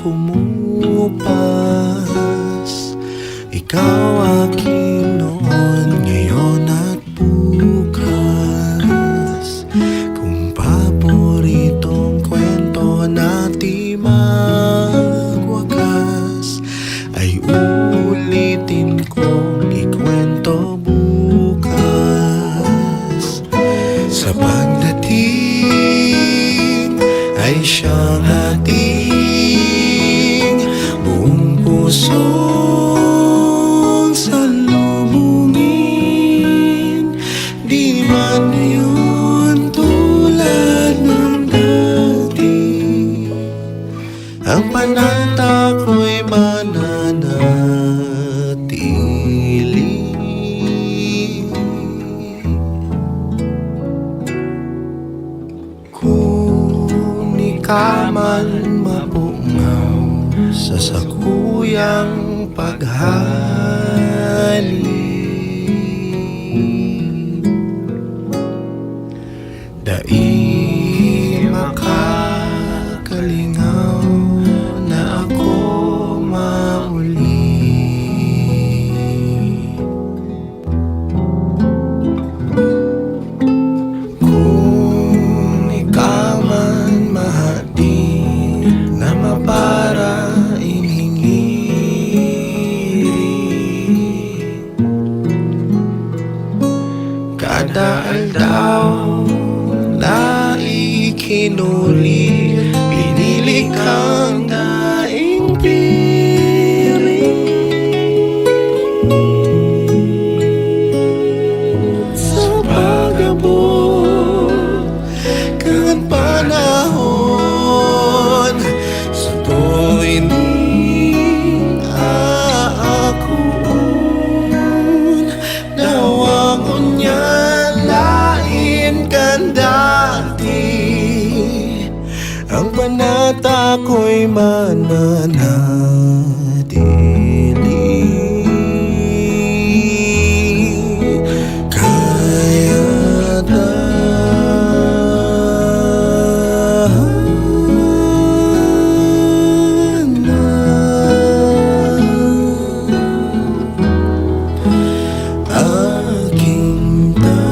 kumupas. Ikaw akin noon, ngayon at bukas. Kung paboritong kwento na di magwakas, ay ulitin kong ikwento bukas. Sa pagdating ay siyang ating buong pusong salubungin. Di man yun tulad ng dati, ang panata ko'y mananatili. Kung di ka man mapungaw sa sakuyang paghali, dai makakalingaw na ako mauli. Kung ikaw man mahati na mapara inhingiri, kada aldaw na ikinuli, pinili kang daing piring. Sa pag-abot kang panahon, sa tuwing aakuon, nawang unya lain kan dati, ang panata ko'y mananatili. Kaya aking tahanan,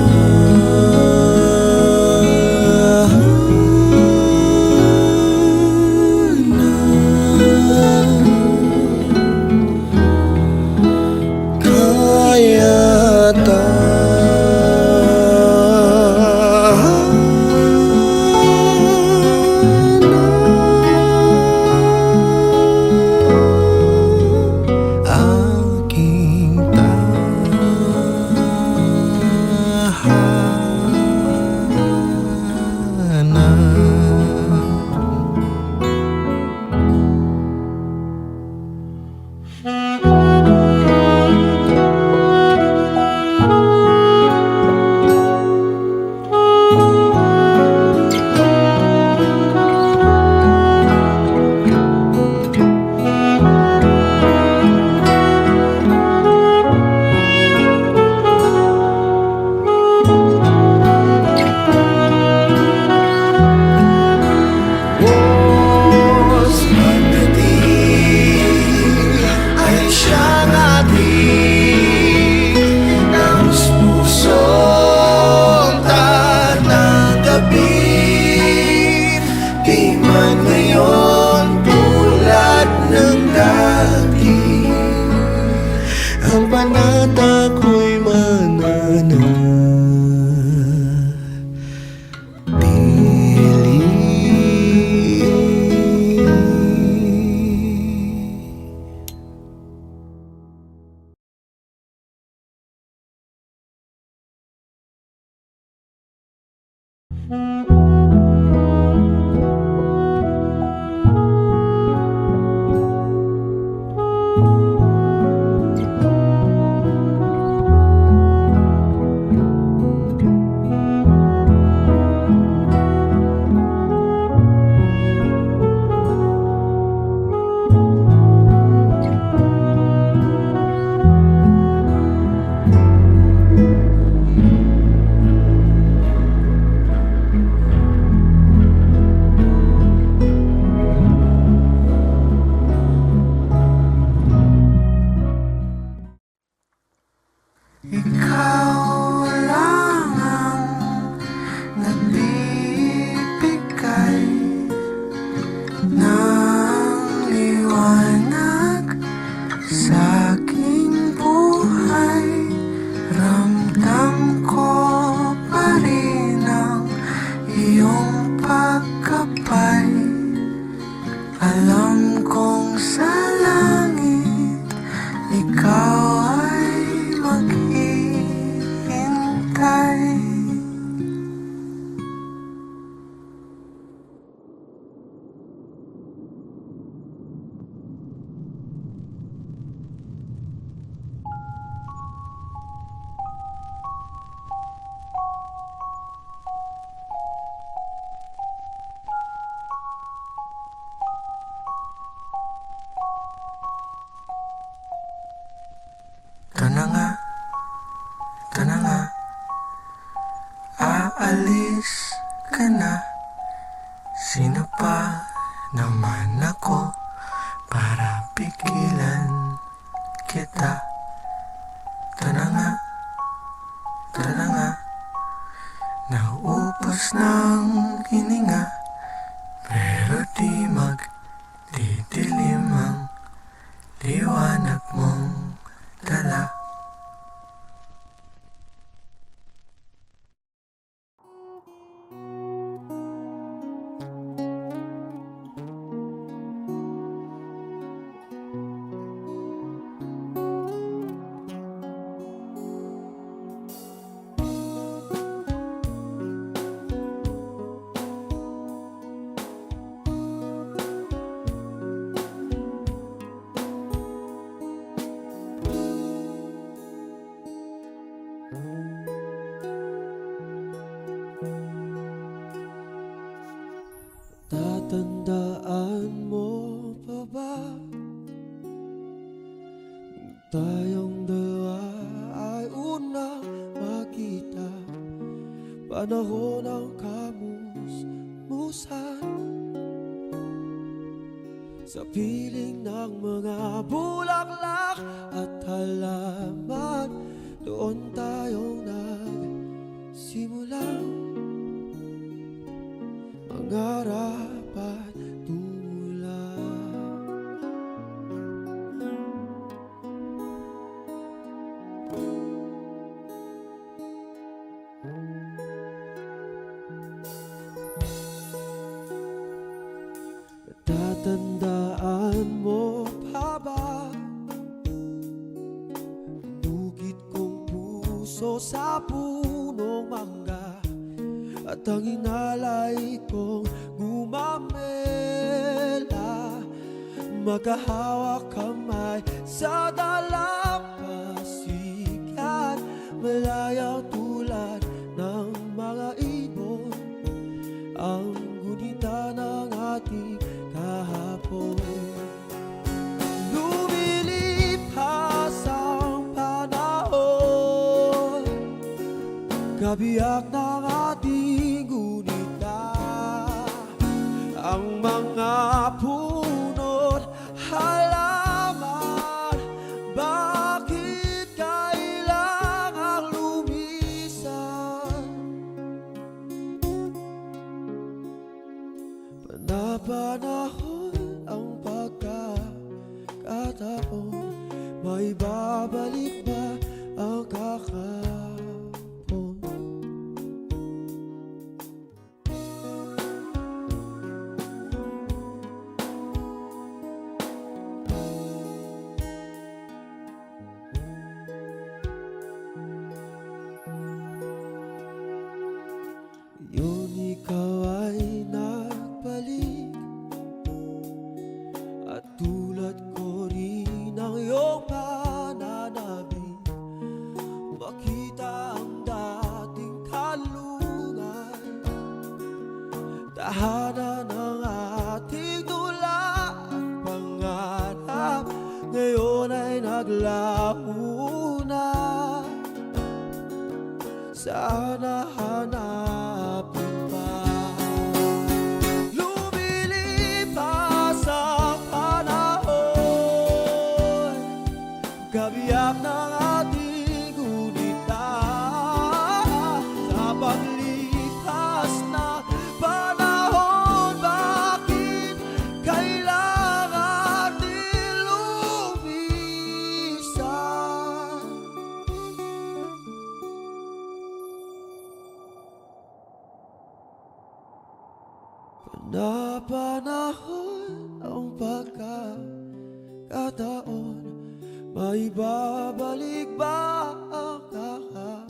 Di magdidilim ang liwanag mong dala. Tatandaan mo pa ba nung tayong dalawa ay unang makita? Panahon ng kamusmusan sa piling ng mga bulaklak at halaman. Doon tayong nagsimulang mangarap at tumulong. Natatandaan mo pa ba bukid kong puso sa punong mangga at ang inalay kong gumamela, magkahawak kamay sa dalampasigan, malayang tulad ng mga ibon, ang gunita ng ating kahapon. Lumilipas ang panahon, kabiyak ng ating gunita, ang mga puno't halaman. Bakit kailangang lumisan? Panapanahon ang pagkakataon, may babalik ba ang kahapon? Ngayon ikaw ay nagbalik at tulad ko rin ang iyong pananabik, makita ang dating kalungan, tahanan ng ating dula at pangarap. Ngayon ay naglaho na, sana hanapin pa. Lumilipas ang panahon, kabiyak ng ating gunita, sa paglipas na panahon. Bakit kailangan din lumisan? Panapanahon ang pagkakataon, may babalik ba ang kahapon?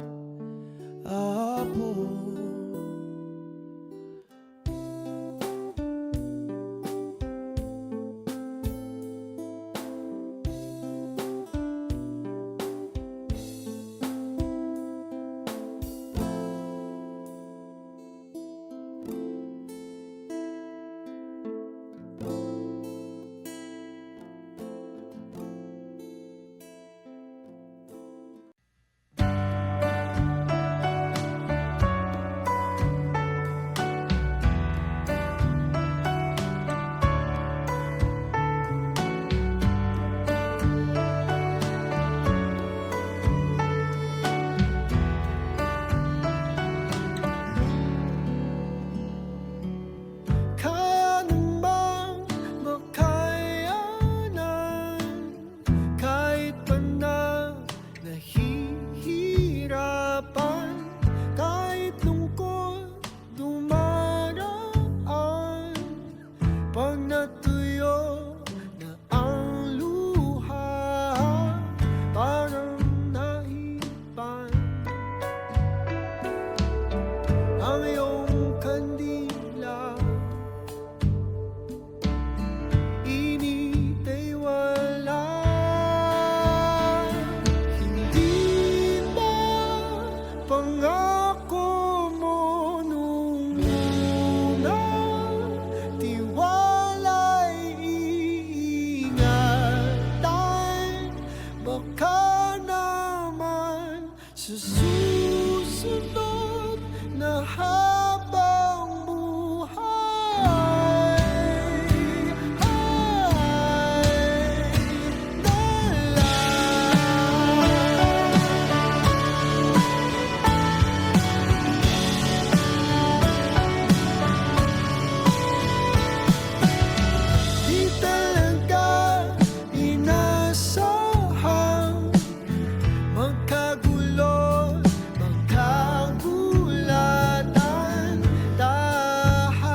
Pag natuyo na ang luha, parang naipan ang iyong kandila. Init ay wala. Hindi ba pangako mo nung una? Tiwala'y iingatan. Baka naman sa susunod na habang buhay di talaga inasahang magkagulo, magkagulatan, tahanan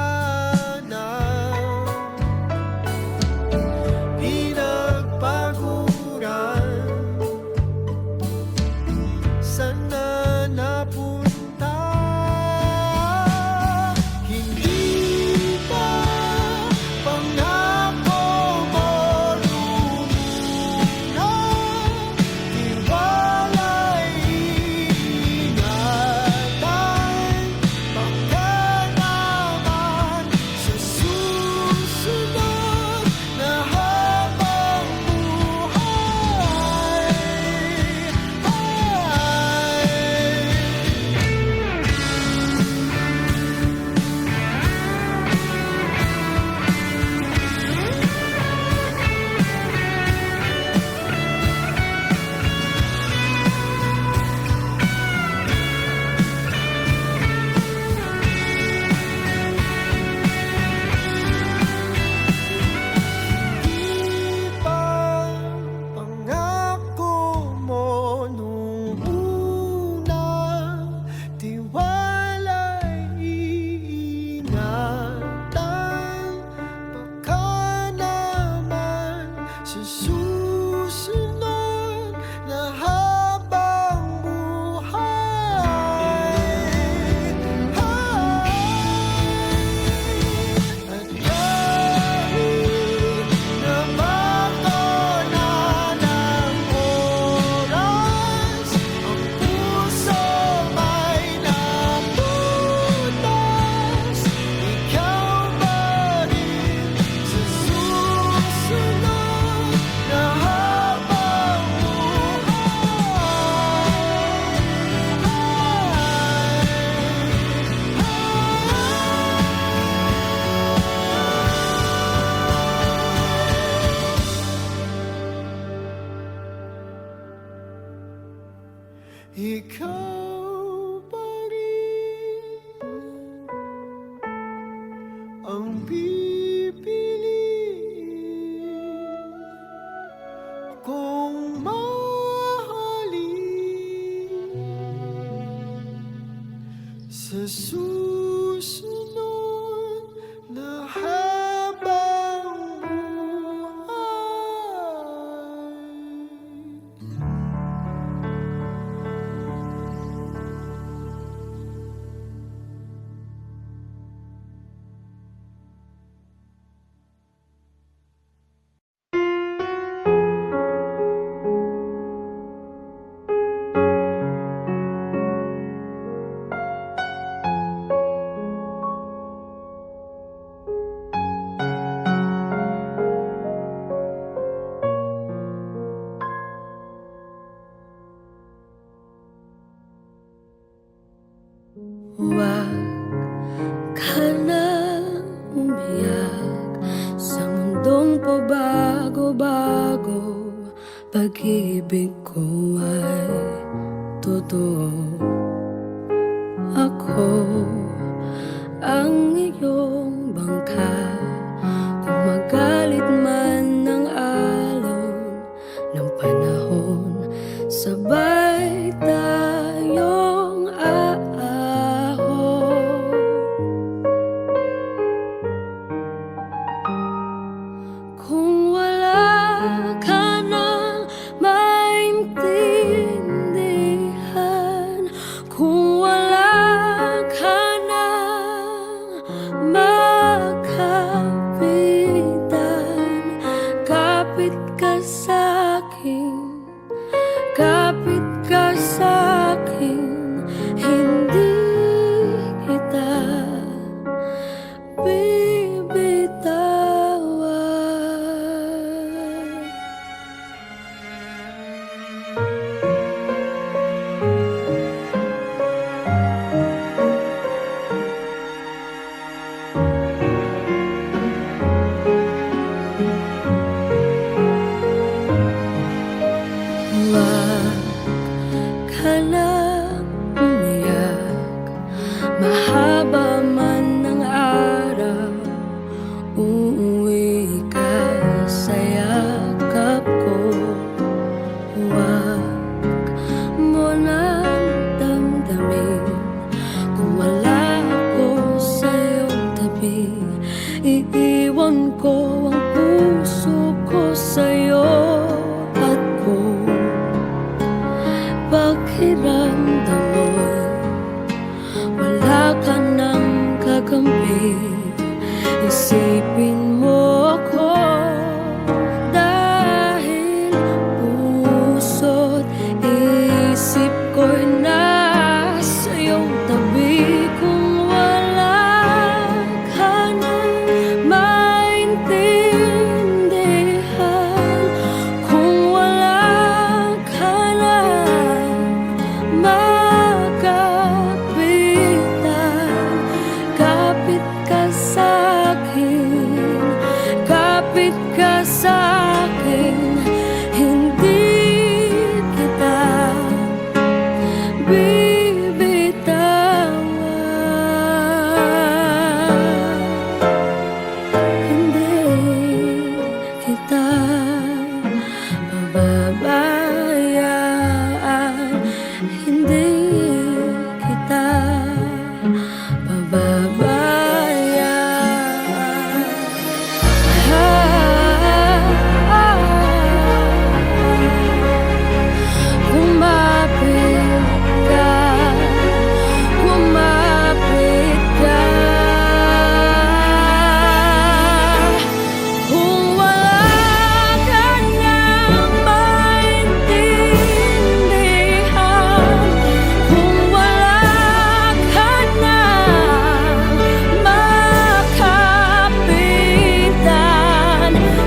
pinagpaguran. Sana napunta. Hindi ba pangako mo nung una? Tiwala'y iingatan. Baka naman sa susunod na habang buhay di ba pangako mo nung una? Tiwala'y iingatan. Baka naman sa susunod na habang buhay at kahit na baka na ng oras, ang puso may naputas. Ikaw pa rin sa susunod na habang ikaw pa rin ang pipiliin kung mahalin sa susunod na habang Huwag ka na umiyak sa mundong pabago-bago. Pag-ibig ko ay totoo. Ako ang iyong bangka. Kung magalit man ng alon ng panahon, sabay tayong aahon. kapit ka sa'kin, hindi kita bibitawan. Hindi kita pababayaan, hindi kita pababayaan. Kumapit ka, kumapit ka. Kung wala ka nang maintindihan, kung wala ka nang makapitan,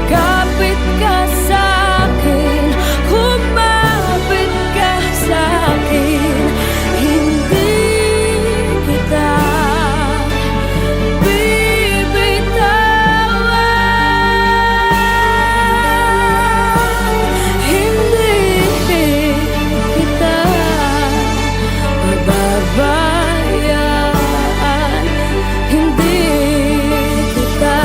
kapit ka sa'kin, kumapit ka sa'kin, hindi kita bibitawan. Hindi kita pababayaan, hindi kita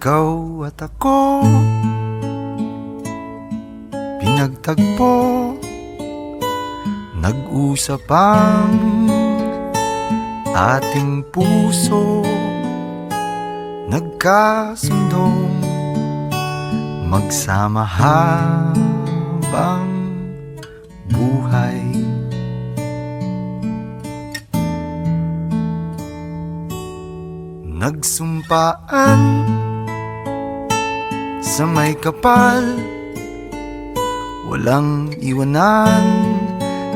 Ikaw at ako, pinagtagpo, nag-usap ang ating puso, nagkasundong magsama habang buhay. Nagsumpaan sa may kapal, walang iwanan,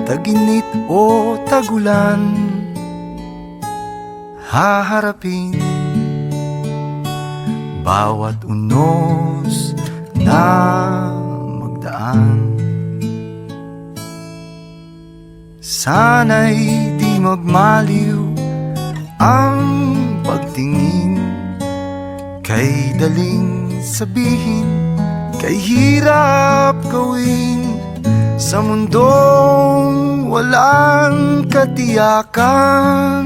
taginit o tagulan, haharapin bawat unos na magdaan. Sana'y di magmaliw ang pagtingin, kay daling sabihin, kay hirap gawin, sa mundong walang katiyakan.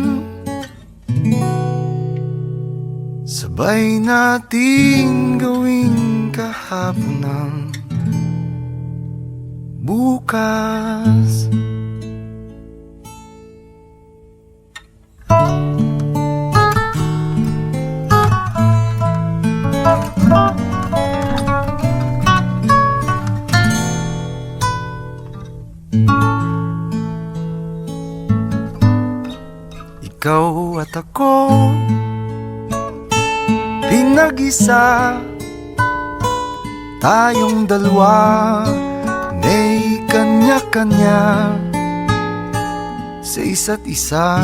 Sabay natin gawin kahapon ng bukas. Ikaw at ako, pinag-isa, tayong dalawa, may kanya-kanya sa isa't isa.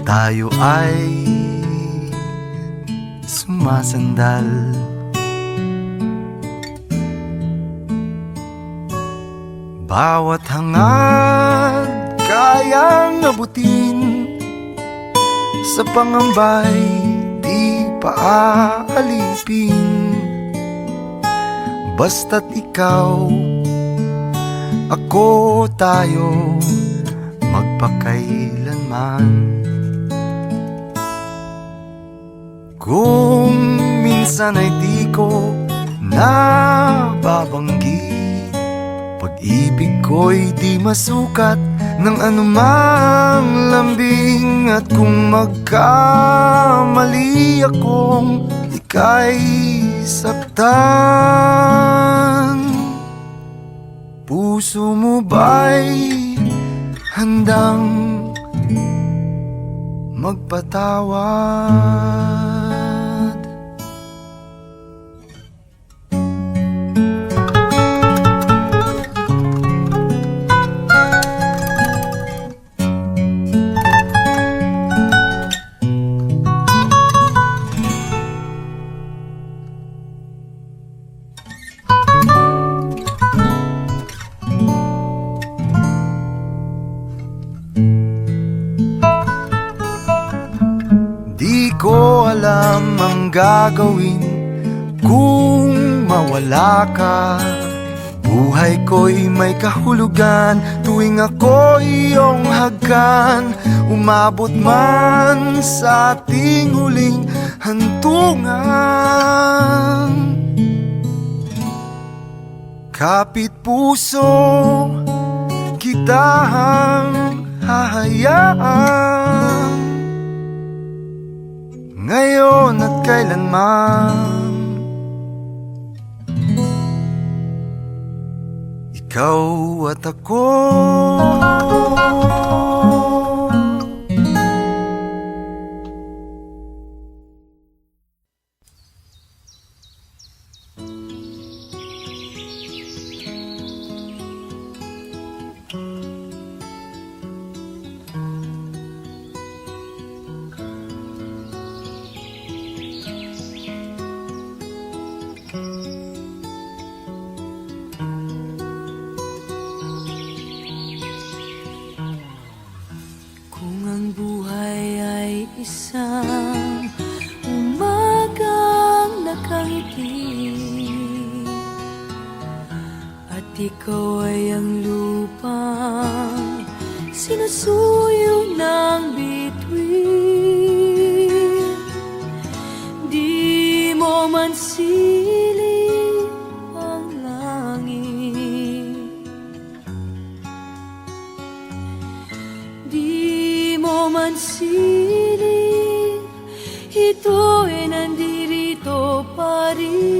Tayo ay sumasandal, bawat hangad kayang abutin, sa pangambay di paaalipin. Basta't ikaw, ako, tayo, magpakailanman. Kung minsan ay di ko nababanggit, pag-ibig ko'y di masukat ng anumang lambing. At kung magkamali akong ika'y saktan, puso mo ba'y handang magpatawad? Di ko alam ang gagawin kung mawala ka. Buhay ko'y may kahulugan tuwing ako'y iyong hagkan. Umabot man sa ating huling hantungan, kapit puso kitang hahayaan, ngayon at kailanman. Ikaw at ako, Kung ang buhay ay isang umagang nakangiti at ikaw ay ang lupang sinusuyo ng bituin, di mo man siling ang langit, di mo man siling, ito'y nandirito pa rin.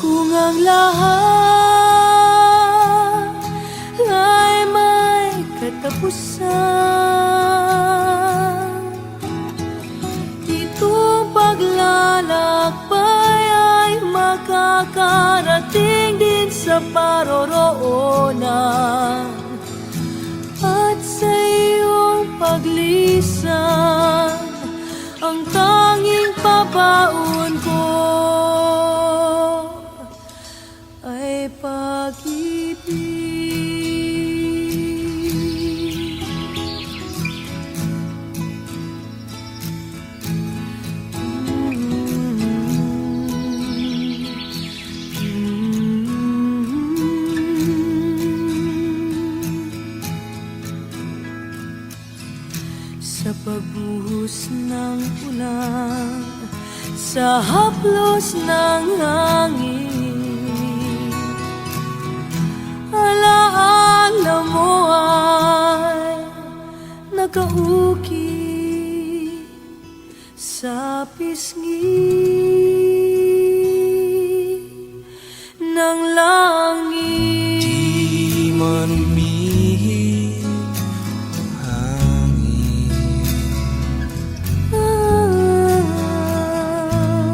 Kung ang lahat ay may katapusan, itong paglalakbay ay makakarating din sa paroroonan. At sa iyong paglisan, ang tanging pabaon ko ay pag-ibig. Sa pagbuhos ng ulan, sa haplos ng hangin, alaala mo ay nakauki sa pisngi ng langit. Di man umihip ang hangin,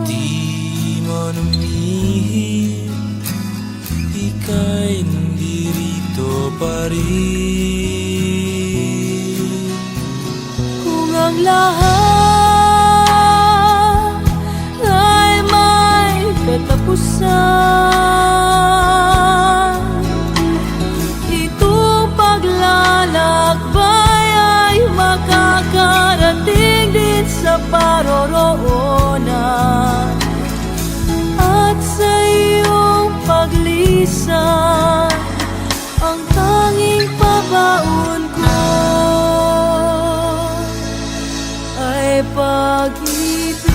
di man umihip, ika'y nandirito pa rin. Kung ang lahat ay may katapusan, itong paglalakbay ay makakarating din sa paroroonan. At sa iyong paglisan, ang tanging pabaon ko ay pag-ibig.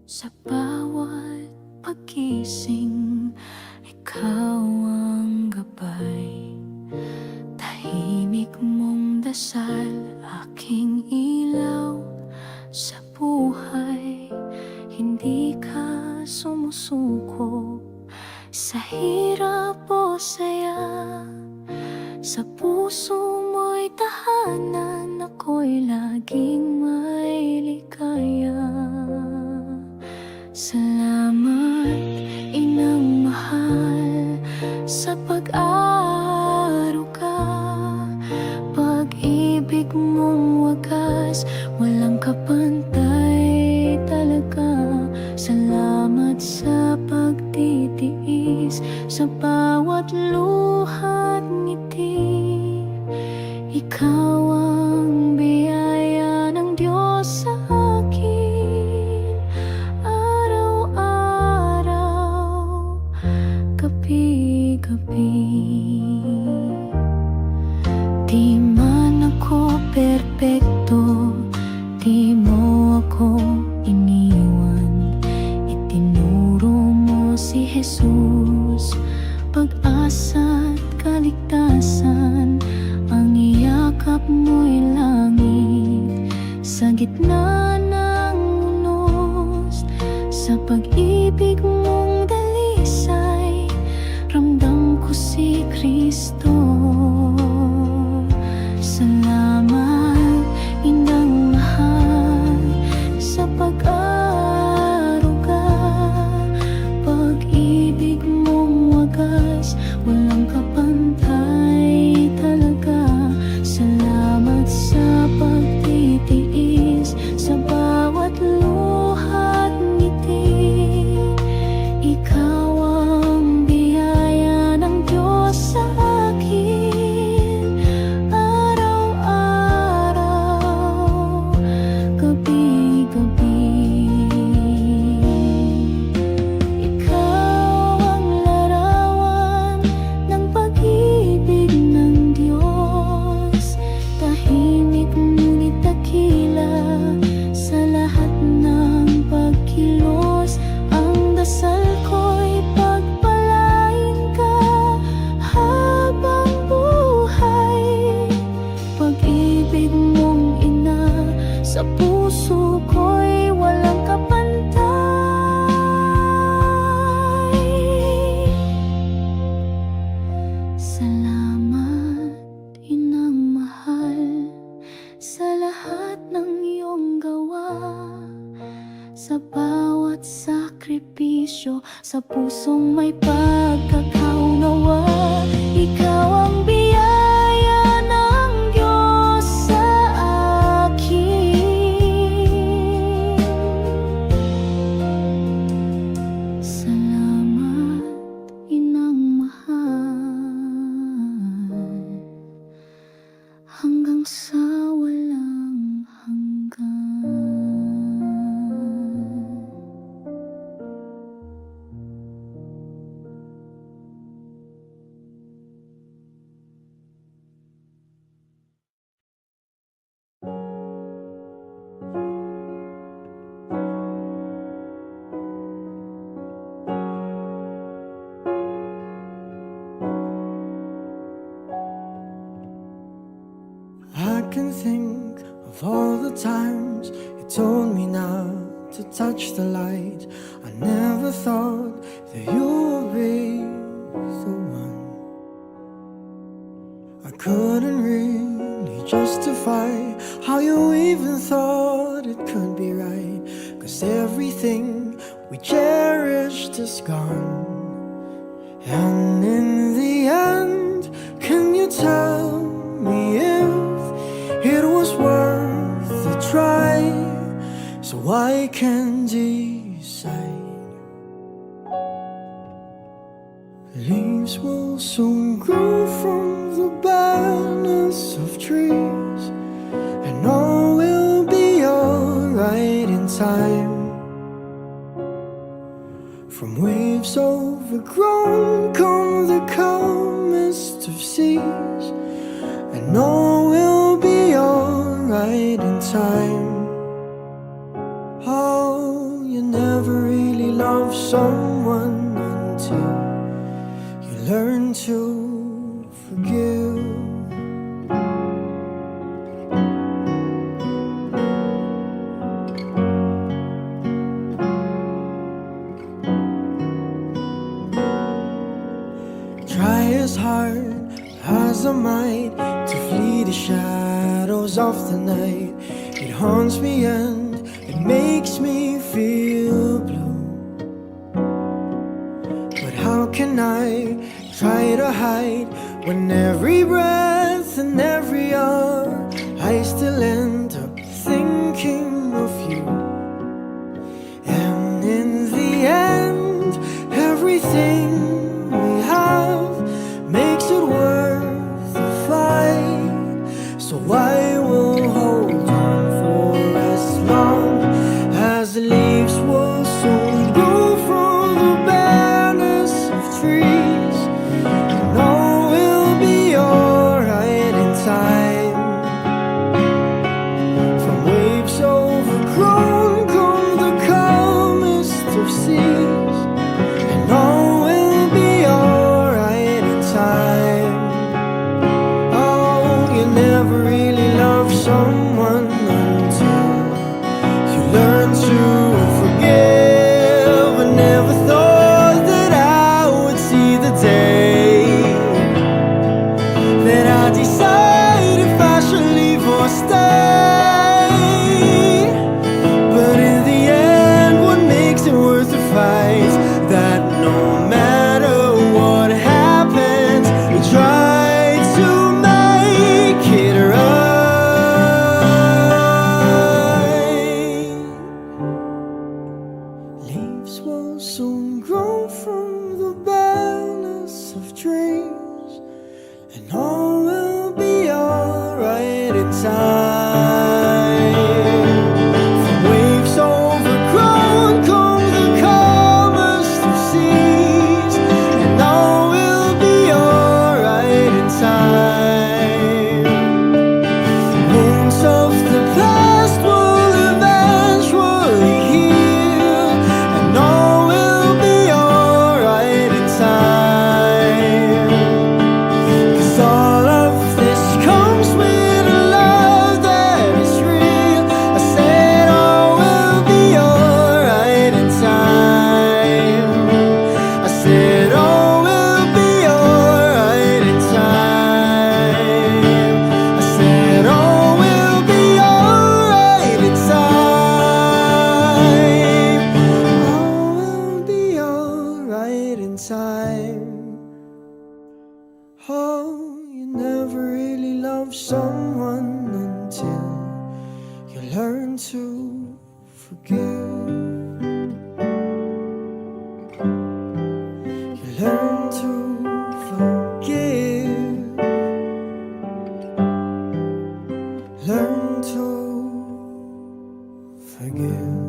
Sa bawat pagising, ikaw ang gabay. Tahimik mong dasal, aking ilaw sa buhay. Hindi ka sumusuko sa hirap o saya. Sa puso mo'y tahanan, ako'y laging may ligaya. Salamat, Inang mahal, sa pag-aaruga. Pag-ibig mong wagas, walang kapantay talaga. Salamat sa pagtitiis, sa bawat luha't ngiti. Ikaw ang biyaya ng Diyos sa akin, araw-araw, gabi-gabi. Di man ako perpekto, di mo ako iniwan. Itinuro mo si Jesus, pag-asa't kaligtasan. Ang iyakap mo'y langit sa gitna ng unos. Sa pag-ibig mong dalisay, ramdam ko si Kristo. Salamat, Inang mahal, sa pag-aaruga. Pag-ibig mong wagas, walang kapantay talaga. Salamat sa pagtitiis, sa bawat luha't ngiti. Ikaw ang biyaya ng Diyos sa akin, araw-araw, gabi-gabi. Ikaw ang larawan ng pag-ibig ng Diyos. Tahimik ngunit dakila sa lahat ng pagkilos. Ang dasal ko'y pagpalain ka habang buhay. Pag-ibig mong ina sa puso ko'y walang kapantay. Salamat, Inang mahal, sa lahat ng iyong gawa. Sa bawat sakripisyo, sa pusong may pagkakaunawa. Ikaw ang biyaya ng Diyos sa akin. Salamat, Inang mahal, hanggang sa walang hanggan. I can think of all the times you told me not to touch the light. I never thought that you would be the one. I couldn't really justify how you even thought it could be right, 'cause everything we cherished is gone. And in the end, can you tell me if it was worth the try, so I can decide? Leaves will soon grow from the barrenness of trees, and all will be alright in time. From waves overgrown come the calmest of seas, and all will be alright in time. Oh, you never love someone until you learn to forgive. Try as hard as I might to flee the shadows of the night. It haunts me and it makes me feel blue. But how can I try to hide when every breath and every hour I still end up thinking of you? And in the end, everything we have makes it worth the fight. So I will hold on for as long as the leaves will soon grow from the barrenness of trees. And all will be alright in time. From waves overgrown come the calmest of seas. And all will be alright in time. Oh, you never really love someone until you learn to forgive. I never thought that I would see the day that I decide if I should leave or stay. But in the end, what makes it worth the fight? That no matter what happens, we try to make it right. Leaves will soon grow from the barrenness of dreams, and all will be alright in time. From waves overgrown come the calmest of seas, and all will be alright in time. Wounds of the past will eventually heal, and all will be alright in time. 'Cause all of this comes with a love that is real. I said all will be alright in time. I said all will be alright in time. I said all will be alright in time. All will be alright in time. Oh, you never really love someone until you learn to forgive. You learn to forgive. Learn to forgive.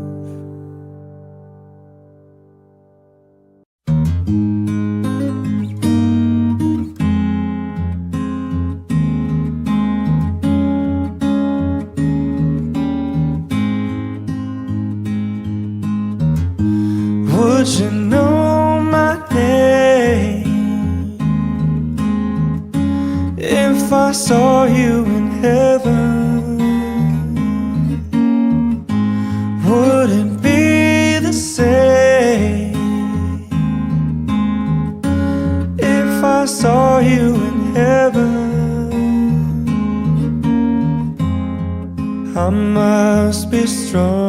Would you know my name if I saw you in heaven? Would it be the same if I saw you in heaven? I must be strong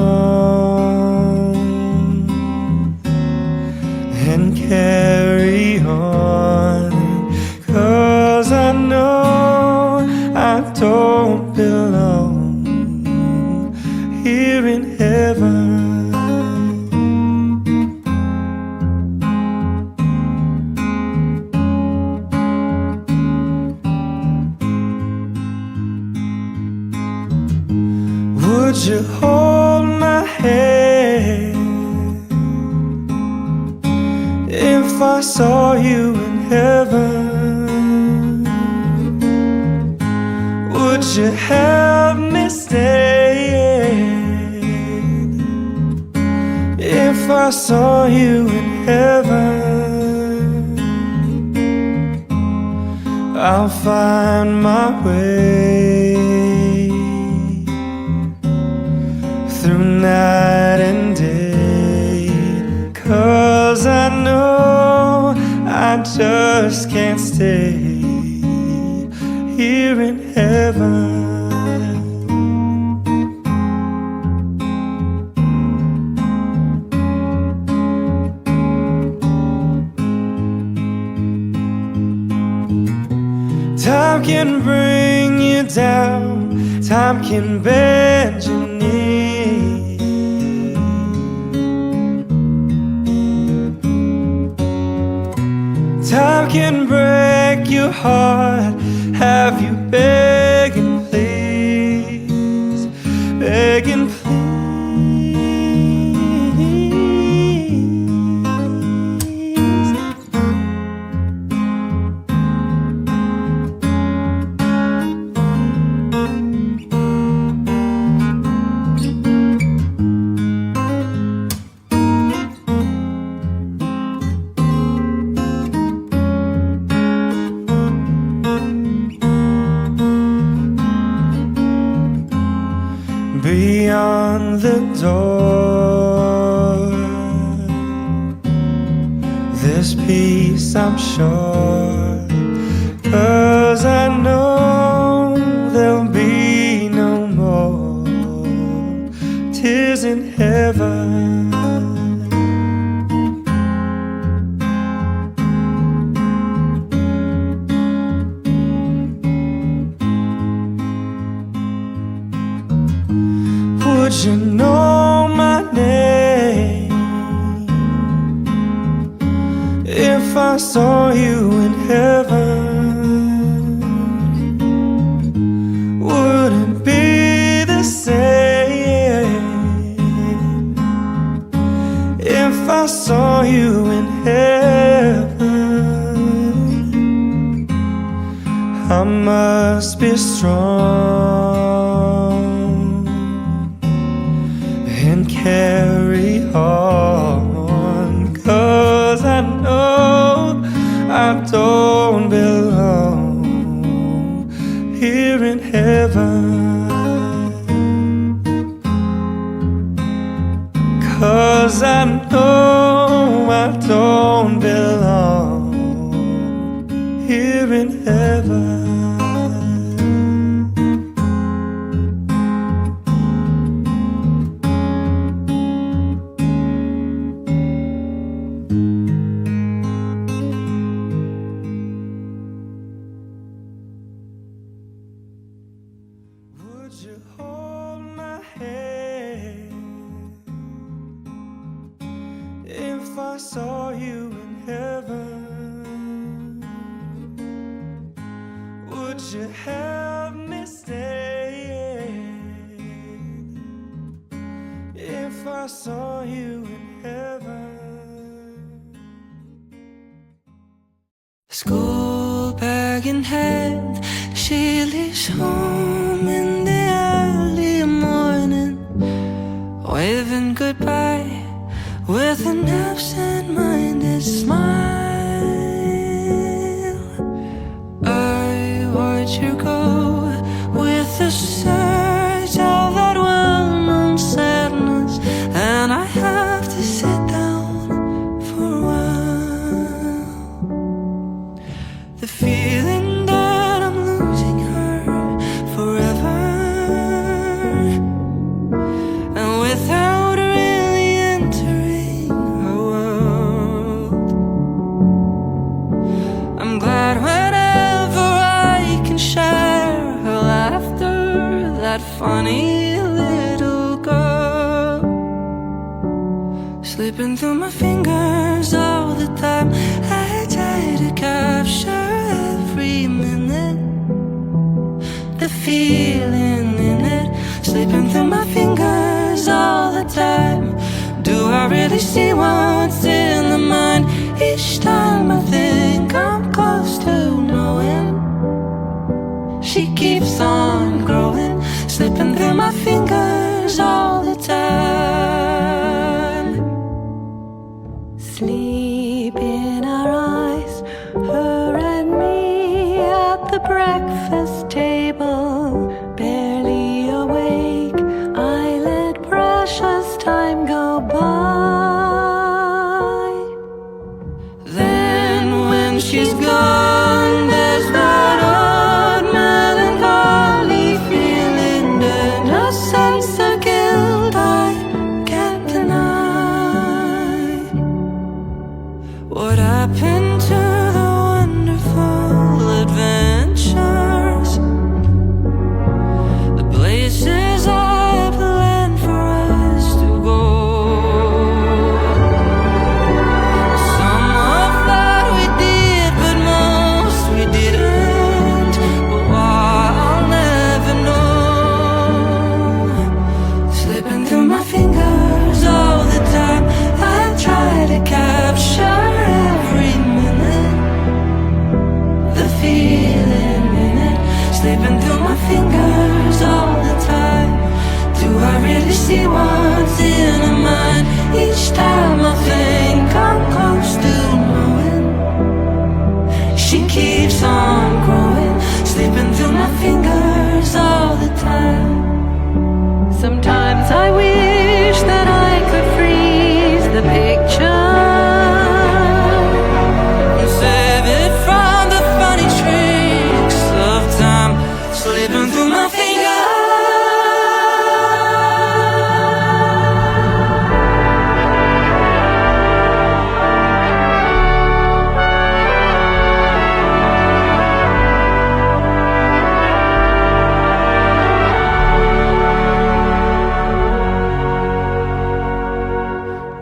and carry on, 'cause I know I don't belong here in heaven. Would you hold my hand if I saw you in heaven? Would you help me stay if If I saw you in heaven, I'll find my way through night and day, 'cause I know I just can't stay here in heaven. Time can bring you down, time can bend your knee. Time can break your heart, have you begging please, begging please. Beyond the door, there's peace, I'm sure, 'cause I know there'll be no more tears in heaven. Would you know my name if I saw you in heaven? Would it be the same if I saw you in heaven? I must be strong and carry on, 'cause I know I don't belong here in heaven, 'cause I know I don't belong here in heaven. Would you hold my hand if I saw you in heaven? Would you help me stay if I saw you in heaven? School bag in hand, she leaves home in the early morning, waving goodbye with an absent-minded smile. I watch her go with the surge of that well-known sadness, and I have to sit down for a while. The feeling that I'm losing her forever, and without really entering her world. I'm glad whenever I can share her laughter, that funny little girl, slipping through my fingers all the time. I try to capture every minute, the feeling in it, slipping through my fingers all the time. Do I really see what's in the mind each time I think I'm close to knowing? She keeps on growing, slipping through my fingers all the time.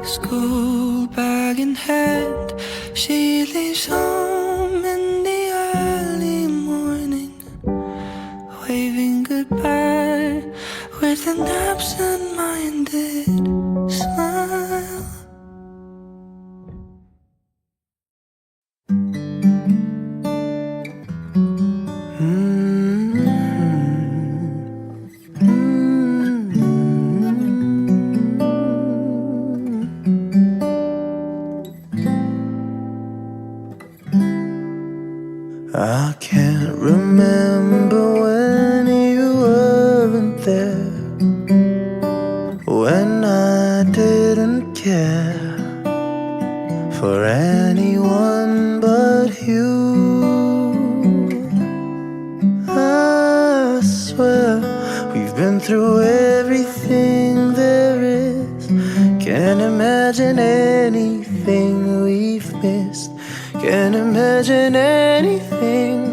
school bag in hand, she leaves home in the early morning, waving goodbye with an absent-minded smile. I can't remember when you weren't there, when I didn't care for anyone but you. I swear we've been through everything there is. Can't imagine anything we've missed. Can't imagine anything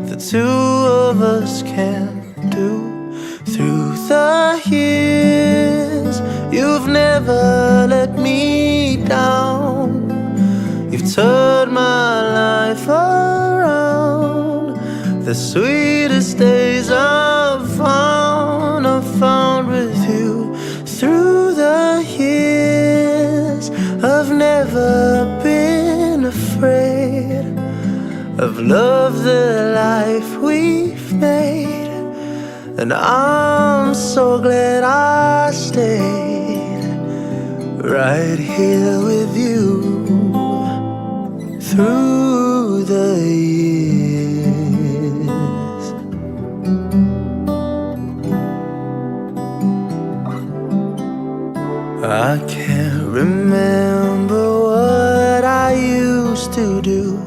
the two of us can do. Through the years, you've never let me down. You've turned my life around. The sweetest days I've found with you. Through the years, I've never been afraid of love, the life we've made. And I'm so glad I stayed right here with you through the years. I can't remember what I used to do,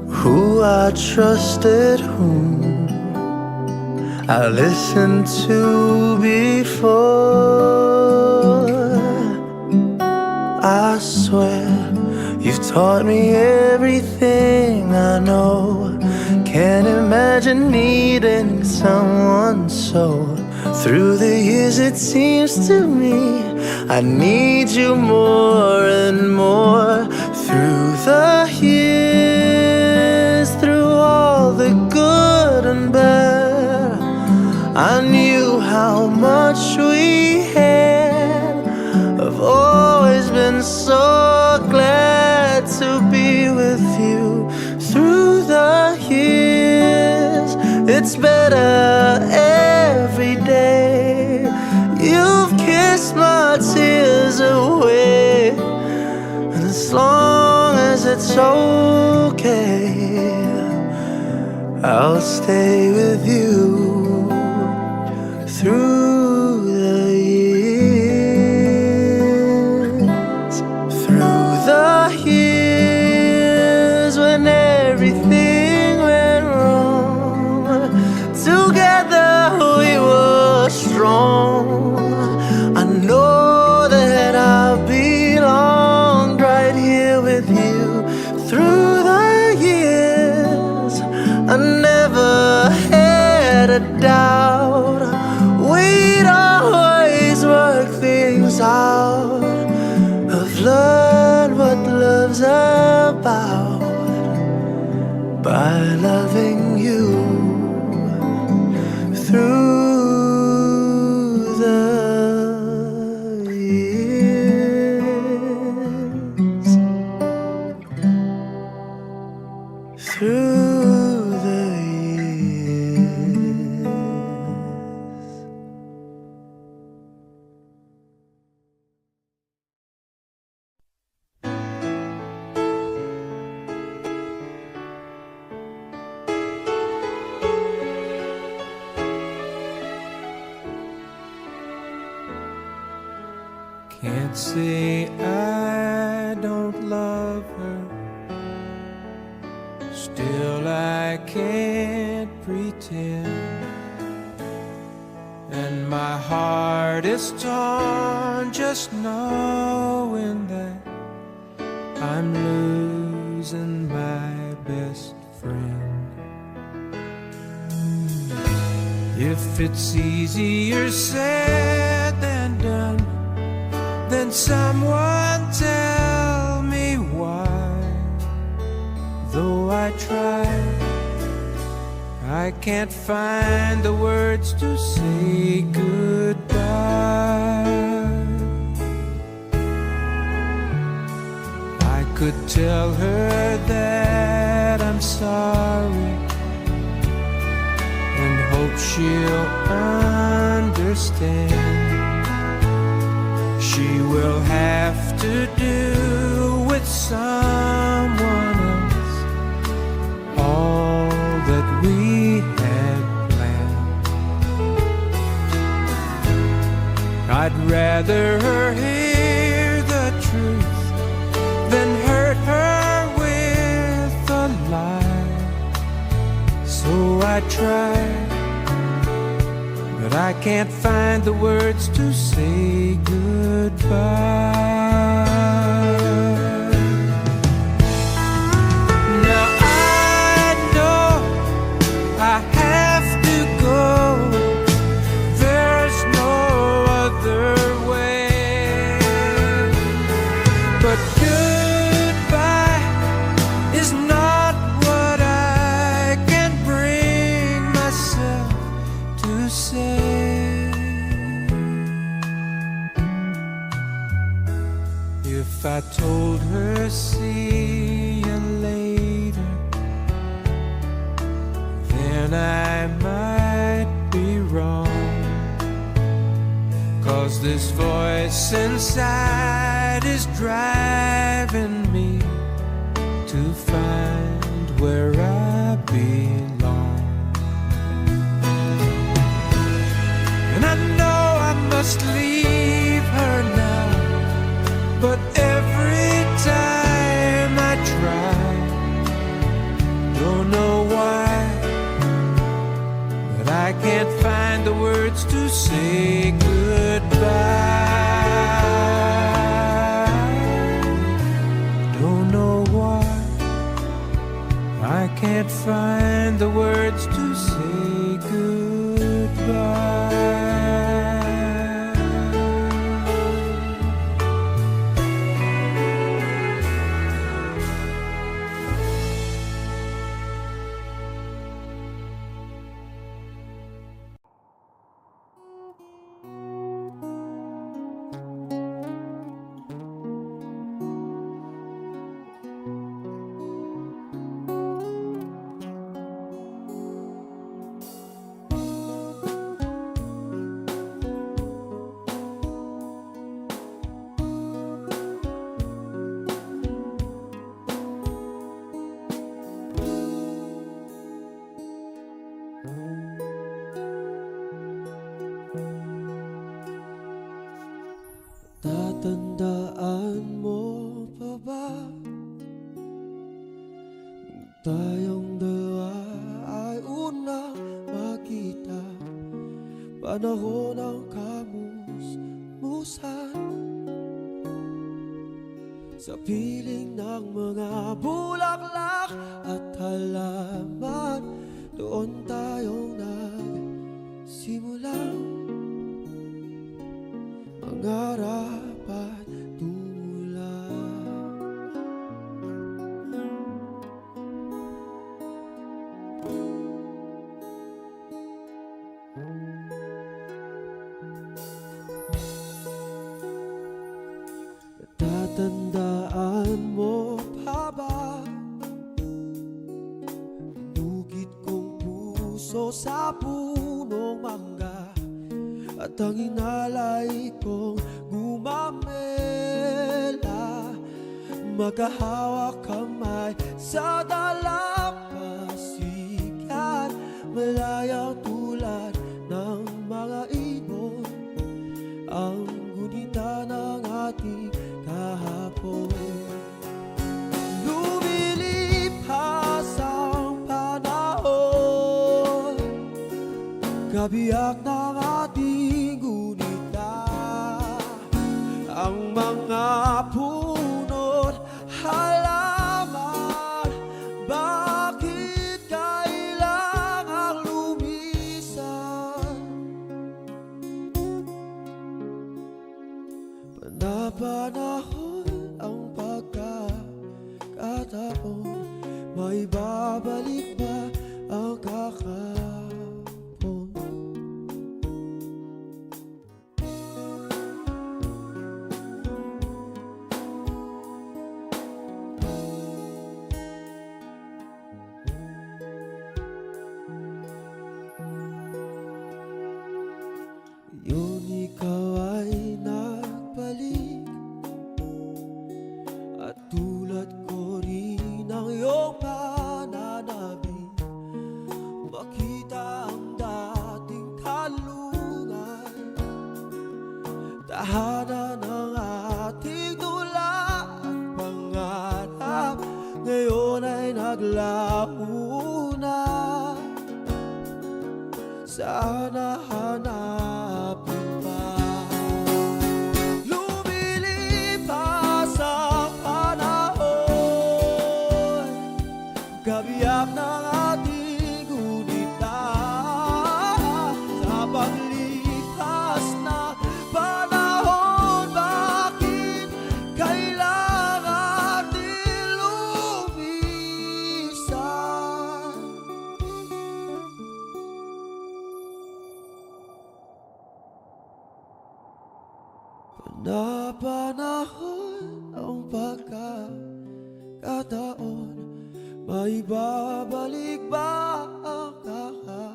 who I trusted, whom I listened to before. I swear you've taught me everything I know. Can't imagine needing someone so. Through the years it seems to me I need you more and more. Through the years, through all the good and bad, I knew how much we had. I've always been so glad to be with you. Through the years, it's better every day. You've kissed my tears away, and as long as it's okay, I'll stay with you through the years. Through the years when everything went wrong, together we were strong. I know that I belonged right here with you. Through the years, I never had a doubt. We'd always work things out. I've learned what love's about by loving you through the years. Through the years. Can't say I don't love her, still I can't pretend. And my heart is torn just knowing that I'm losing my best friend. If it's easier said than done, then someone tell me why. Though I try, I can't find the words to say goodbye. I could tell her that I'm sorry and hope she'll understand. She will have to do with someone else all that we had planned. I'd rather her hear the truth than hurt her with a lie. So I try, but I can't find the words to say goodbye. Now I know I have to go. There's no other way. But goodbye is not what I can bring myself to say. If I told her see you later, then I might be wrong. 'Cause this voice inside is driving me to find where I belong. And I know I must leave her now, but every time I try, don't know why, but I can't find the words to say goodbye. Don't know why, I can't find the words to say goodbye. Tatandaan mo pa ba nung tayong dalawa ay unang makita? Panahon ng kamusmusan sa piling ng mga bulaklak at halaman. Doon tayong nagsimulang mangarap at tumulong. Natatandaan mo pa ba bukid kong puso sa punong mangga? At ang inalay kong gumamela, magkahawak kamay sa dalampasigan, malayang tulad ng mga ibon, ang gunita ng ating kahapon. Lumilipas ang panahon, kabiyak ng ating gunita, ang mga puno't halaman. Bakit kailangang lumisan? Napanahon ang pagkakataon, may babalik ba ang kakapon? Yun ikaw ay nagbalik, at tulad ko rin ang iyong pananabik, makita ang dating kalungan, tahanan ng ating tula at pangarap, ngayon ay naglaho na. Sana hanapin pa. Lumilipas ang panahon, kabiyak ng ating gunita. Sa paglipas na panahon, bakit kailangan din lumisan? Napanahon ang pagkakataon, may babalik ba ang kahapon?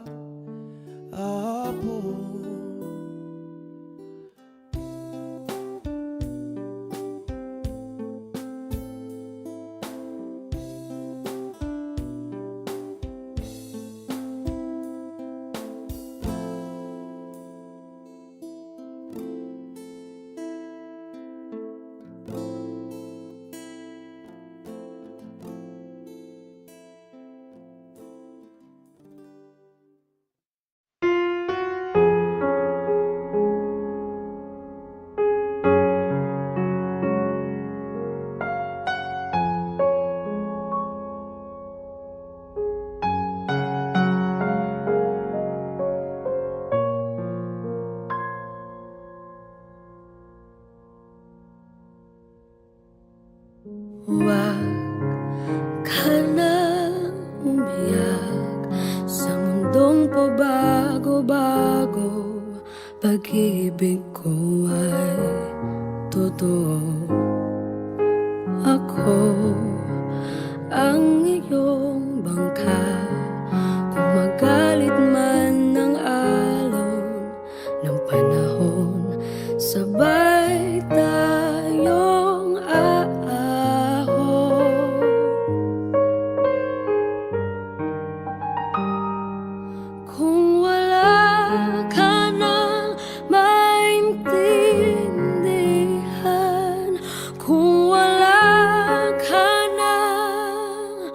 Huwag ka na umiyak sa mundong pabago-bago. Pag-ibig ko ay totoo. Ako ang iyong bangka, kung magalit man ng alon ng panahon, sabay tayong aahon. Kung wala ka nang maintindihan, kung wala ka nang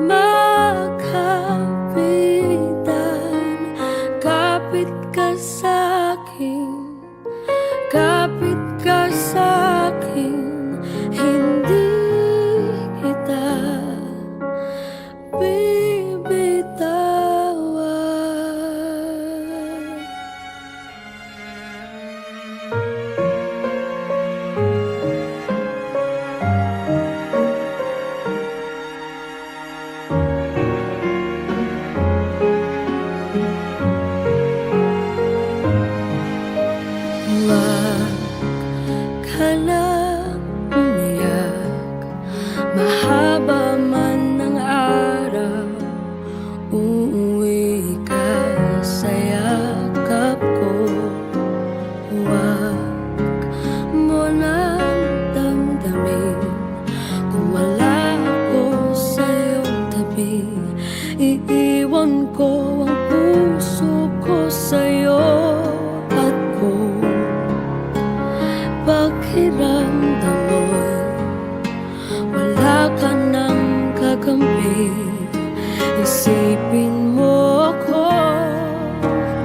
makapitan, kapit ka sa'kin, kapit ka sa'kin, hindi kita bibitawan. Huwag ka na umiyak, mahaba man ang araw, uuwi ka sa yakap ko. Huwag mo nang damdamin kung wala ako sa iyong tabi. Iiwan ko ang puso ko sa'yo at kung pakiramdam mo'y wala ka nang kakampi, isipin mo ako,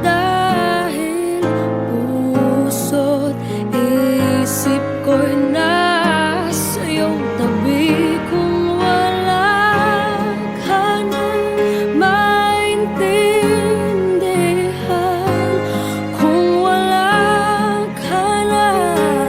dahil puso't isip ko'y nasa iyong tabi. Kung wala ka nang maintindihan, kung wala ka nang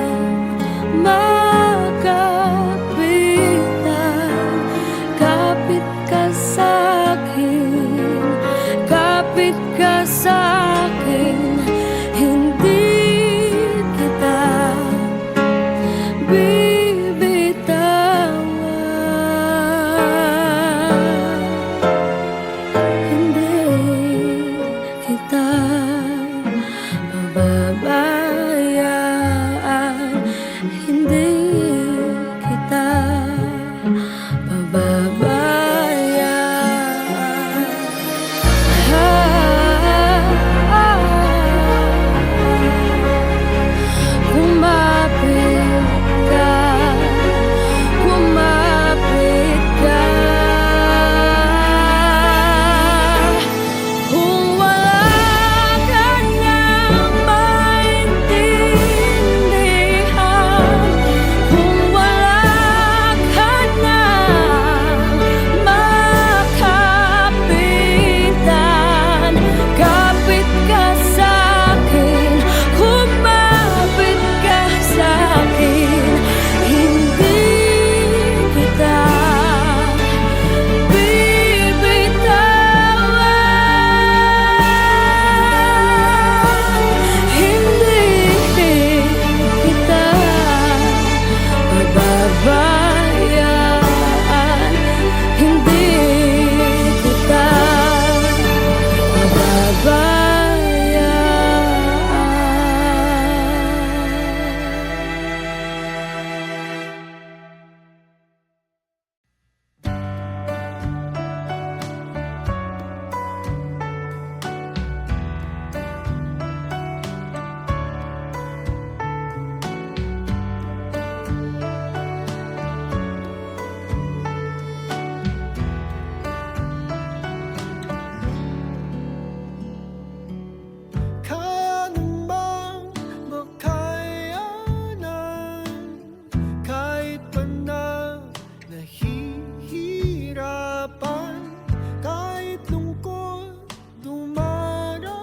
bibitawan. Hindi kita pababayaan, hindi kita pababayaan. Kumapit ka, kumapit ka. Kung wala ka nang maintindihan, kung wala ka nang makapitan, kapit ka sa'kin, kumapit ka sa'kin. Hindi kita bibitawan, hindi kita pababayaan, hindi kita pababayaan. Kaya namang makayanan kahit pa na nahihirapan, kahit lungkot dumaraan.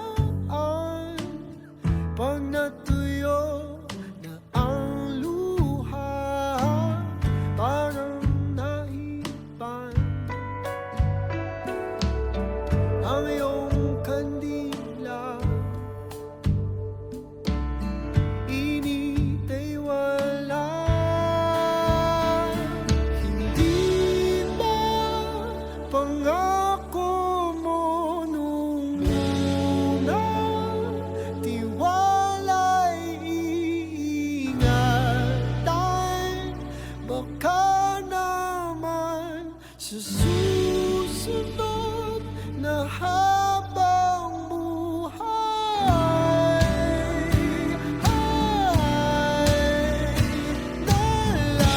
Pag natuyo na ang luha, parang naipan ang iyong kandila. Init ay wala. Hindi ba pangako mo nung una? Tiwala'y iingatan. Baka naman sa susunod na habang buhay ay dala.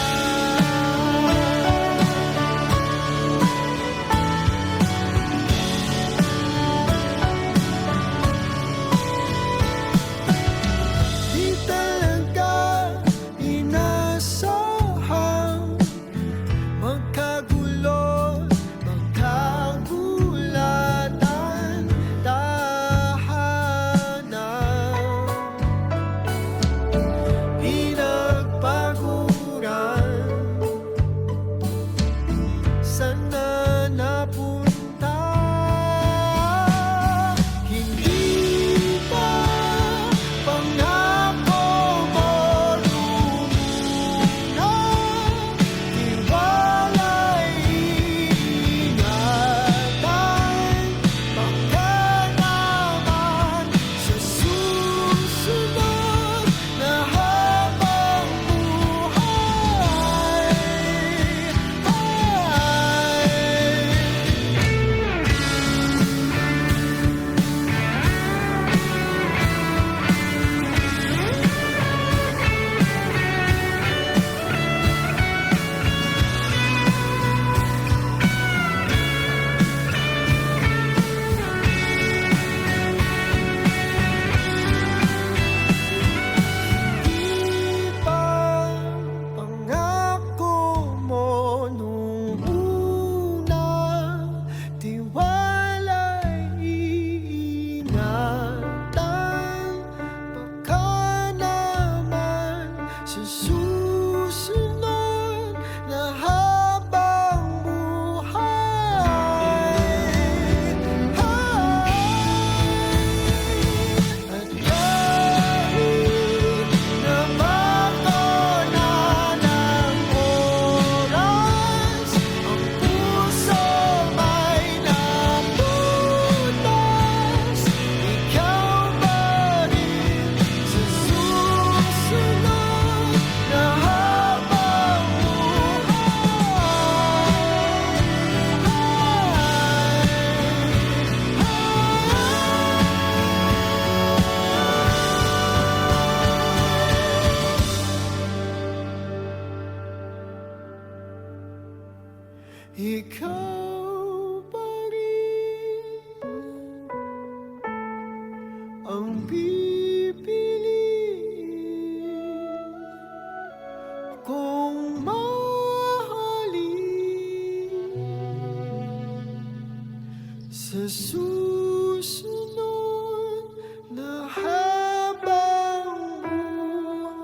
Di talaga inasahang magkagulo ikaw pa rin ang pipiliin kong mahalin sa susunod na habang buhay.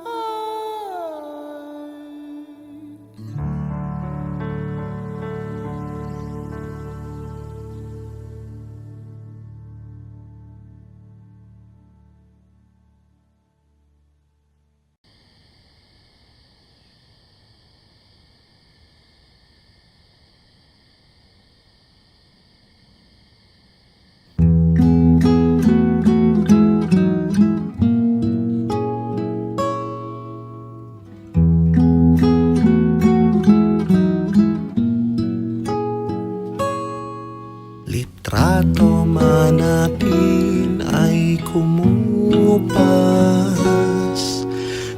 Litrato man natin ay kumupas.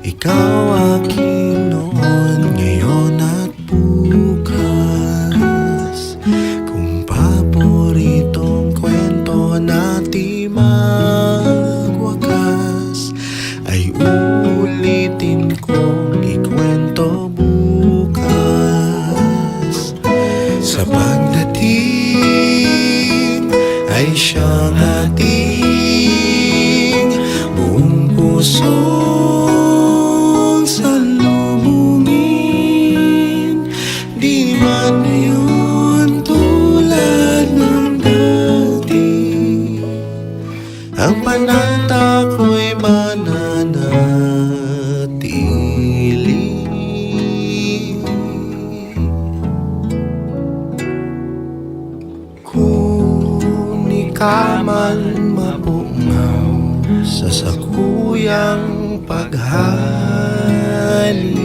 Ikaw aking noon, ngayon at bukas. Kung paboritong kwento natin magwakas, ay ulitin kong ikwento bukas. Sa pagdating ay siyang ating buong pusong salubungin. Di man yun tulad ng dati, ang panata ko'y mananatili. Kung ikaw man mapungaw sa sakuyang paghali,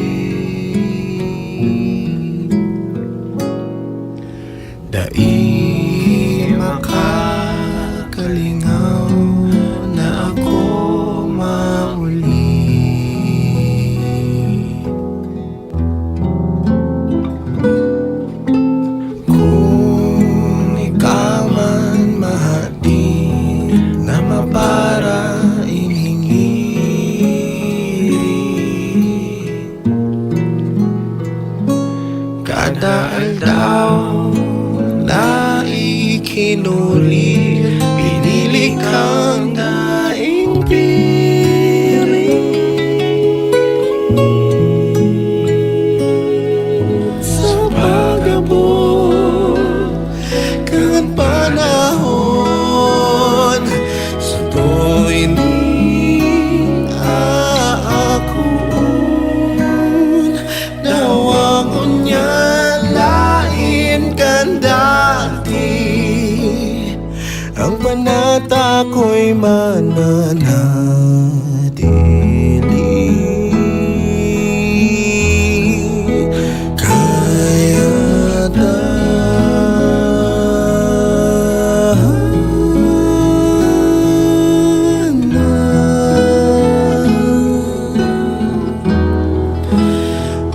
dai makakalingaw na ako mauli. Kung ikaw man mahati na mapara inhingiri, kada aldaw na ikinuli, pinili kang daing piring. Sa pag-abot kang panahon, sa tuwing aakuon, nawang unya lain kan dati, ang panata ko'y mananatili. Kaya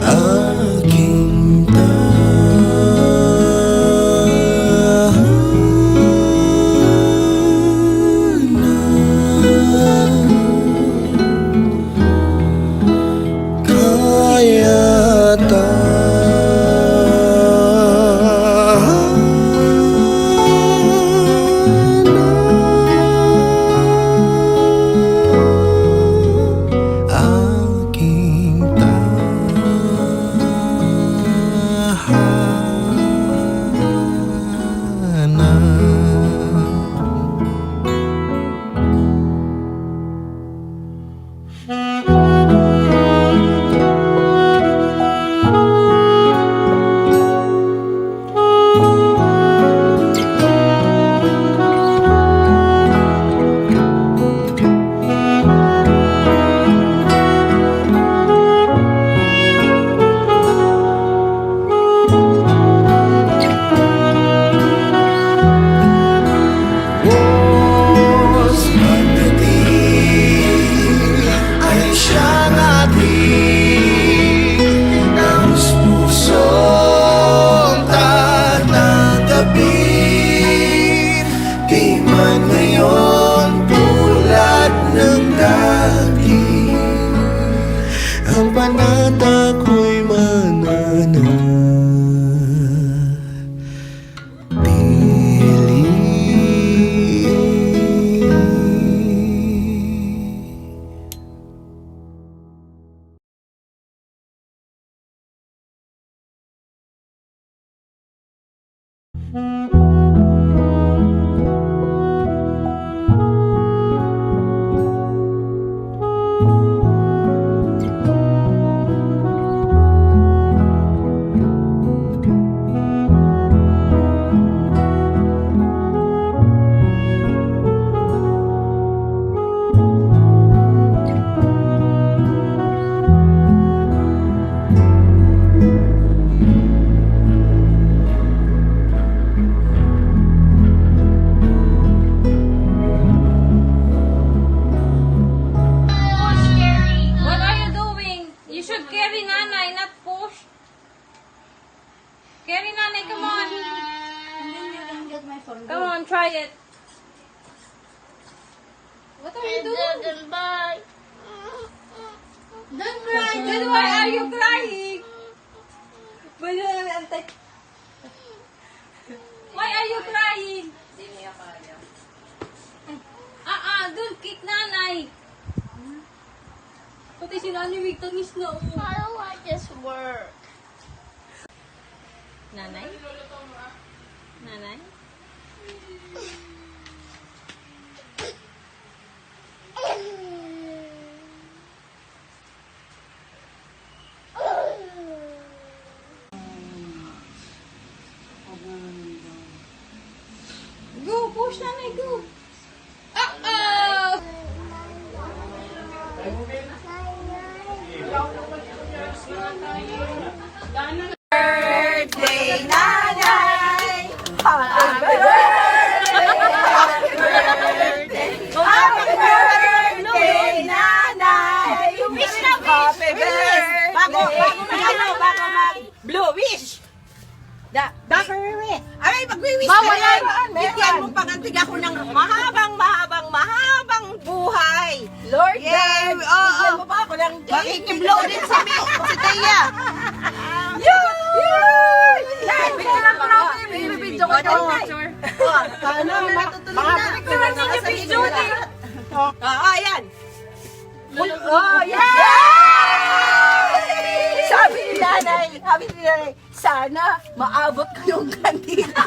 aking tahanan. What are you doing? You should carry nanay, not push. Carry nanay, come on. And then you can get my phone. Come on, try it. What are you doing? Don't cry. Then why are you crying? Why are you crying? Don't kick nanay. Pati si nanay may tangis na. I don't want this work. Nanay? Nanay? Go, push nanay, go. Uh-oh! Bago mag blue wish. Bago wish. Ay, mag-wish ka yan. Bigyan mo pangantig ako ng mahabang buhay. Lord God. Bigyan mo pa ako ng makikiblow din si Tia. Picture ako na. Bibidyo ko na. Sana matutuloy na. Picture ako sa video. Ayan. Oh, yeah! Sabi ni nanay, sana maabot ko yung kantina.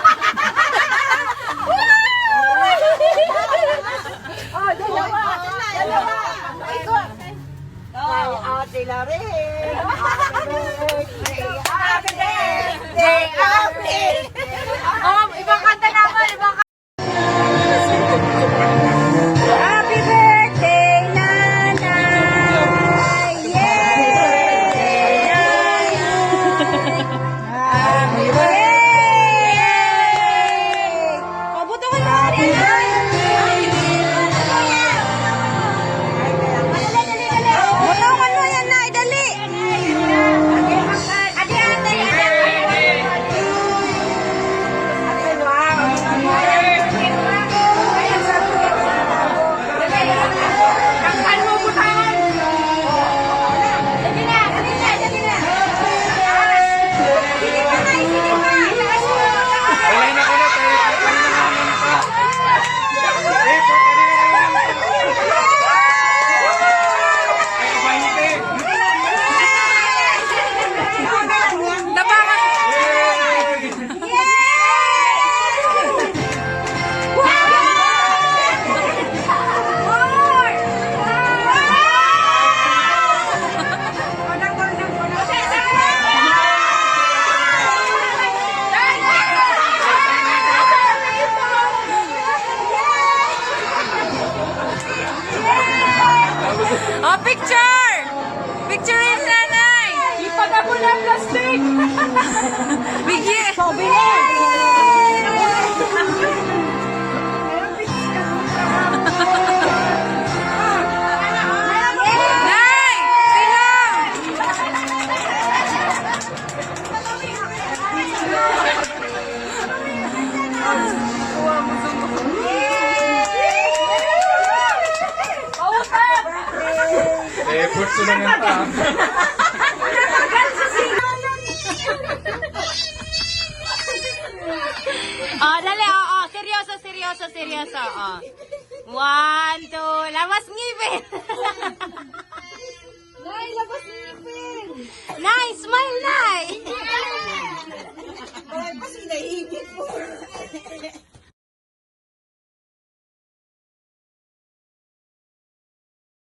Oh, dalawa. Ito. Kay Ate Larin. Happy birthday, Ate. Oh, ibang kanta naman, ibang kanta. Happy birthday, nanay. Yay! Happy birthday! Pabuto ko na rin. Butawan mo yan, Nay, dali! Oh, picture! Picture in nanay! Ipagabo na plastic! Bigyan! Nay! Sino? Purso na nga ta. Oh, dali, oh, seryoso, oh. 1, 2, lawas ngipin!